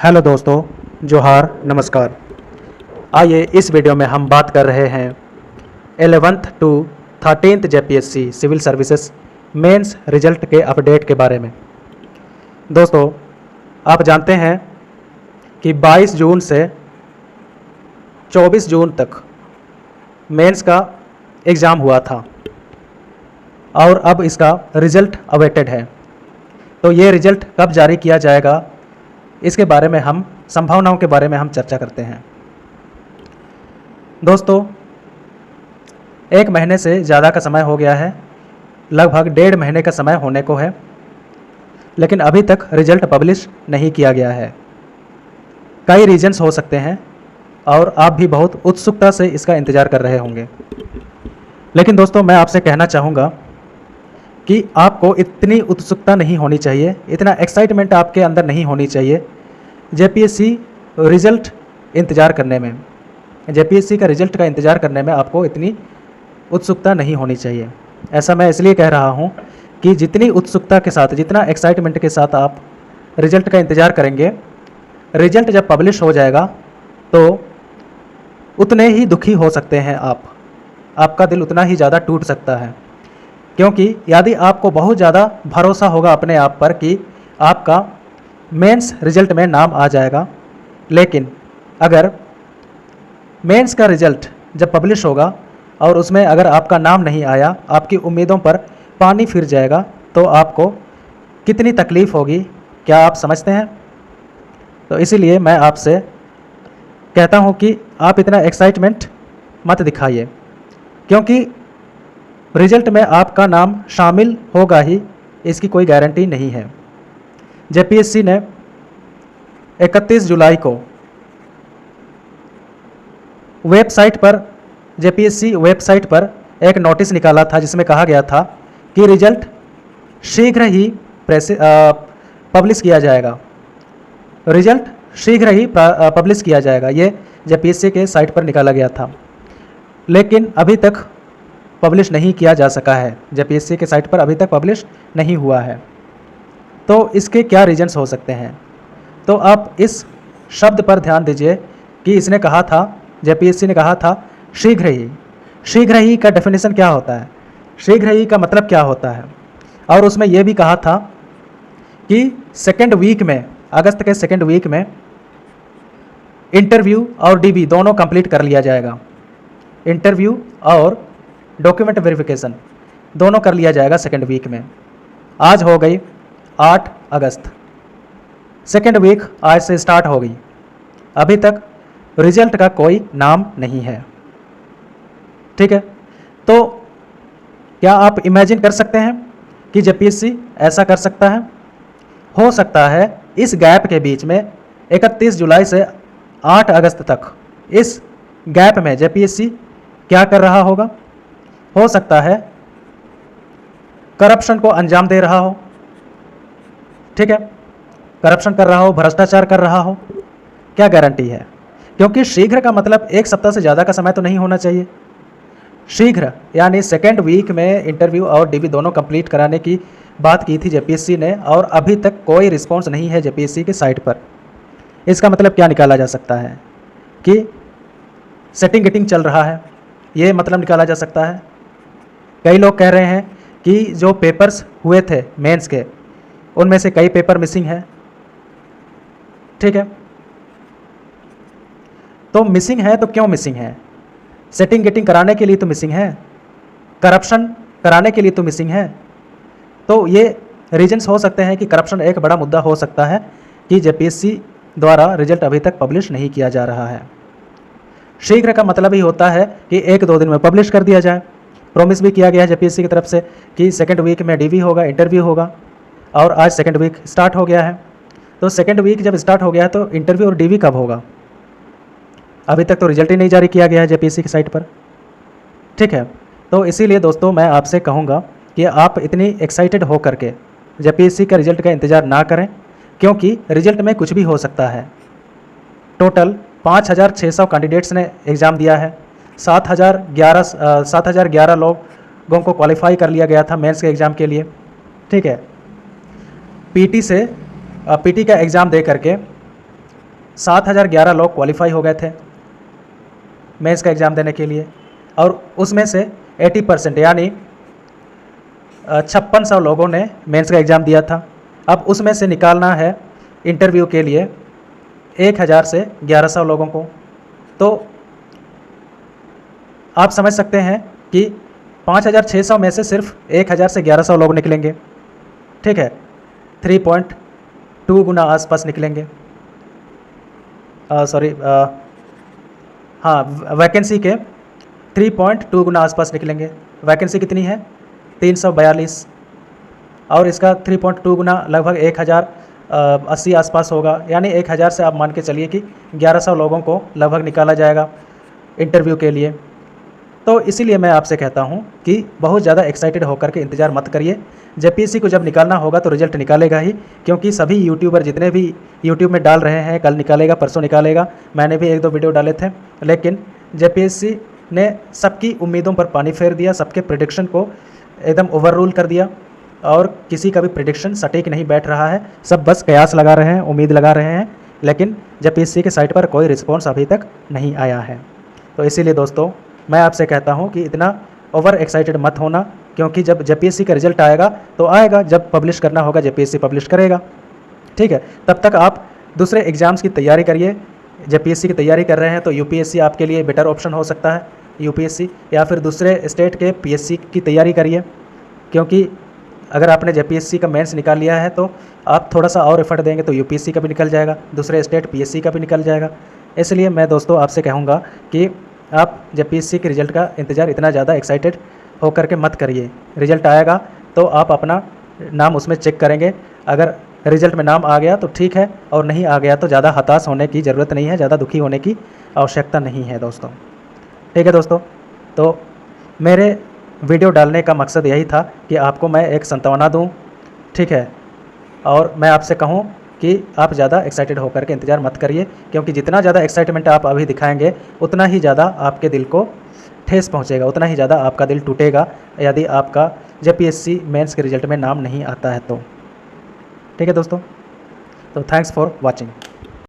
Hello दोस्तों, जोहार, नमस्कार। आइए इस वीडियो में हम बात कर रहे हैं 11th to 13th JPSC civil services mains result के अपडेट के बारे में। दोस्तों, आप जानते हैं कि 22 जून से 24 जून तक मेंस का एग्ज़ाम हुआ था और अब इसका रिज़ल्ट अवेटेड है। तो ये रिज़ल्ट कब जारी किया जाएगा, इसके बारे में हम संभावनाओं के बारे में हम चर्चा करते हैं। दोस्तों, 1 महीने से ज़्यादा का समय हो गया है, लगभग 1.5 महीने का समय होने को है, लेकिन अभी तक रिज़ल्ट पब्लिश नहीं किया गया है। कई रीजन्स हो सकते हैं और आप भी बहुत उत्सुकता से इसका इंतज़ार कर रहे होंगे। लेकिन दोस्तों, मैं आपसे कहना चाहूँगा कि आपको इतनी उत्सुकता नहीं होनी चाहिए, इतना एक्साइटमेंट आपके अंदर नहीं होनी चाहिए जेपीएससी रिज़ल्ट इंतज़ार करने में। जेपीएससी का रिज़ल्ट का इंतज़ार करने में आपको इतनी उत्सुकता नहीं होनी चाहिए। ऐसा मैं इसलिए कह रहा हूँ कि जितनी उत्सुकता के साथ, जितना एक्साइटमेंट के साथ आप रिज़ल्ट का इंतज़ार करेंगे, रिज़ल्ट जब पब्लिश हो जाएगा तो उतने ही दुखी हो सकते हैं आप, आपका दिल उतना ही ज़्यादा टूट सकता है। क्योंकि यदि आपको बहुत ज़्यादा भरोसा होगा अपने आप पर कि आपका मेंस रिज़ल्ट में नाम आ जाएगा, लेकिन अगर मेंस का रिज़ल्ट जब पब्लिश होगा और उसमें अगर आपका नाम नहीं आया, आपकी उम्मीदों पर पानी फिर जाएगा, तो आपको कितनी तकलीफ़ होगी, क्या आप समझते हैं? तो इसीलिए मैं आपसे कहता हूँ कि आप इतना एक्साइटमेंट मत दिखाइए, क्योंकि रिज़ल्ट में आपका नाम शामिल होगा ही, इसकी कोई गारंटी नहीं है। जेपीएससी ने 31 जुलाई को वेबसाइट पर, जेपीएससी वेबसाइट पर एक नोटिस निकाला था जिसमें कहा गया था कि रिज़ल्ट शीघ्र ही पब्लिश किया जाएगा। रिज़ल्ट शीघ्र ही पब्लिश किया जाएगा, ये जेपीएससी के साइट पर निकाला गया था, लेकिन अभी तक पब्लिश नहीं किया जा सका है। जेपीएससी के साइट पर अभी तक पब्लिश नहीं हुआ है। तो इसके क्या रीजंस हो सकते हैं? तो आप इस शब्द पर ध्यान दीजिए कि इसने कहा था, जेपीएससी ने कहा था शीघ्र ही। शीघ्र ही का डेफिनेशन क्या होता है, शीघ्र ही का मतलब क्या होता है? और उसमें यह भी कहा था कि सेकेंड वीक में, अगस्त के सेकेंड वीक में इंटरव्यू और डीबी दोनों कंप्लीट कर लिया जाएगा। इंटरव्यू और डॉक्यूमेंट वेरिफिकेशन दोनों कर लिया जाएगा सेकेंड वीक में। आज हो गई 8 अगस्त, सेकेंड वीक आज से स्टार्ट हो गई, अभी तक रिजल्ट का कोई नाम नहीं है। ठीक है, तो क्या आप इमेजिन कर सकते हैं कि जेपीएससी ऐसा कर सकता है? हो सकता है इस गैप के बीच में 31 जुलाई से 8 अगस्त तक, इस गैप में जेपीएससी क्या कर रहा होगा? हो सकता है करप्शन को अंजाम दे रहा हो। ठीक है, करप्शन कर रहा हो, भ्रष्टाचार कर रहा हो, क्या गारंटी है? क्योंकि शीघ्र का मतलब 1 सप्ताह से ज़्यादा का समय तो नहीं होना चाहिए। शीघ्र यानी सेकेंड वीक में इंटरव्यू और डीबी दोनों कंप्लीट कराने की बात की थी जेपीएससी ने, और अभी तक कोई रिस्पॉन्स नहीं है जेपीएससी की साइट पर। इसका मतलब क्या निकाला जा सकता है कि सेटिंग गेटिंग चल रहा है, ये मतलब निकाला जा सकता है। कई लोग कह रहे हैं कि जो पेपर्स हुए थे मेंस के, उनमें से कई पेपर मिसिंग है। ठीक है, तो मिसिंग है तो क्यों मिसिंग है? सेटिंग गेटिंग कराने के लिए तो मिसिंग है, करप्शन कराने के लिए तो मिसिंग है। तो ये रीजन्स हो सकते हैं कि करप्शन एक बड़ा मुद्दा हो सकता है कि जेपीएससी द्वारा रिजल्ट अभी तक पब्लिश नहीं किया जा रहा है। शीघ्र का मतलब ही होता है कि 1-2 दिन में पब्लिश कर दिया जाए। प्रॉमिस भी किया गया है जेपीएससी की तरफ से कि सेकेंड वीक में डीवी होगा, इंटरव्यू होगा, और आज सेकेंड वीक स्टार्ट हो गया है। तो सेकेंड वीक जब स्टार्ट हो गया है तो इंटरव्यू और डीवी कब होगा? अभी तक तो रिजल्ट ही नहीं जारी किया गया है जेपीएससी की साइट पर। ठीक है, तो इसीलिए दोस्तों मैं आपसे कहूँगा कि आप इतनी एक्साइटेड हो करके जेपीएससी का रिजल्ट का इंतज़ार ना करें, क्योंकि रिजल्ट में कुछ भी हो सकता है। टोटल 5,600 कैंडिडेट्स ने एग्ज़ाम दिया है, 7,011 लोगों को क्वालिफाई कर लिया गया था मेंस के एग्ज़ाम के लिए। ठीक है, पीटी का एग्ज़ाम दे करके 7011 लोग क्वालिफाई हो गए थे मेंस का एग्ज़ाम देने के लिए, और उसमें से 80% यानी 5600 लोगों ने मेंस का एग्ज़ाम दिया था। अब उसमें से निकालना है इंटरव्यू के लिए 1000 से 1100 लोगों को। तो आप समझ सकते हैं कि 5600 में से सिर्फ 1000 से 1100 लोग निकलेंगे, ठीक है, 3.2 गुना आसपास निकलेंगे। हाँ, वैकेंसी के 3.2 गुना आसपास निकलेंगे। वैकेंसी कितनी है? 342, और इसका 3.2 गुना लगभग 1080 आसपास होगा, यानी 1000 से आप मान के चलिए कि 1100 लोगों को लगभग निकाला जाएगा इंटरव्यू के लिए। तो इसीलिए मैं आपसे कहता हूं कि बहुत ज़्यादा एक्साइटेड होकर के इंतज़ार मत करिए। जेपीएससी को जब निकालना होगा तो रिजल्ट निकालेगा ही, क्योंकि सभी यूट्यूबर जितने भी यूट्यूब में डाल रहे हैं, कल निकालेगा, परसों निकालेगा, मैंने भी 1-2 वीडियो डाले थे, लेकिन जेपीएससी ने सबकी उम्मीदों पर पानी फेर दिया, सबके प्रेडिक्शन को एकदम ओवर रूल कर दिया, और किसी का भी प्रेडिक्शन सटीक नहीं बैठ रहा है। सब बस कयास लगा रहे हैं, उम्मीद लगा रहे हैं, लेकिन जेपीएससी के साइट पर कोई रिस्पॉन्स अभी तक नहीं आया है। तो इसीलिए दोस्तों मैं आपसे कहता हूं कि इतना ओवर एक्साइटेड मत होना, क्योंकि जब जेपीएससी का रिजल्ट आएगा तो आएगा, जब पब्लिश करना होगा जेपीएससी पब्लिश करेगा, ठीक है। तब तक आप दूसरे एग्ज़ाम्स की तैयारी करिए। जेपीएससी की तैयारी कर रहे हैं तो यूपीएससी आपके लिए बेटर ऑप्शन हो सकता है, यूपीएससी, या फिर दूसरे स्टेट के पीएससी की तैयारी करिए, क्योंकि अगर आपने जेपीएससी का मेंस निकाल लिया है तो आप थोड़ा सा और एफर्ट देंगे तो यूपीएससी का भी निकल जाएगा, दूसरे स्टेट पीएससी का भी निकल जाएगा। इसलिए मैं दोस्तों आपसे कहूँगा कि आप जेपीएससी के रिज़ल्ट का इंतज़ार इतना ज़्यादा एक्साइटेड होकर के मत करिए। रिज़ल्ट आएगा तो आप अपना नाम उसमें चेक करेंगे, अगर रिज़ल्ट में नाम आ गया तो ठीक है, और नहीं आ गया तो ज़्यादा हताश होने की ज़रूरत नहीं है, ज़्यादा दुखी होने की आवश्यकता नहीं है दोस्तों, ठीक है दोस्तों। तो मेरे वीडियो डालने का मकसद यही था कि आपको मैं एक सांत्वना दूँ, ठीक है, और मैं आपसे कहूँ कि आप ज़्यादा एक्साइटेड होकर के इंतज़ार मत करिए, क्योंकि जितना ज़्यादा एक्साइटमेंट आप अभी दिखाएंगे उतना ही ज़्यादा आपके दिल को ठेस पहुंचेगा, उतना ही ज़्यादा आपका दिल टूटेगा यदि आपका जेपीएससी मेंस के रिज़ल्ट में नाम नहीं आता है तो, ठीक है दोस्तों। तो थैंक्स फॉर वॉचिंग।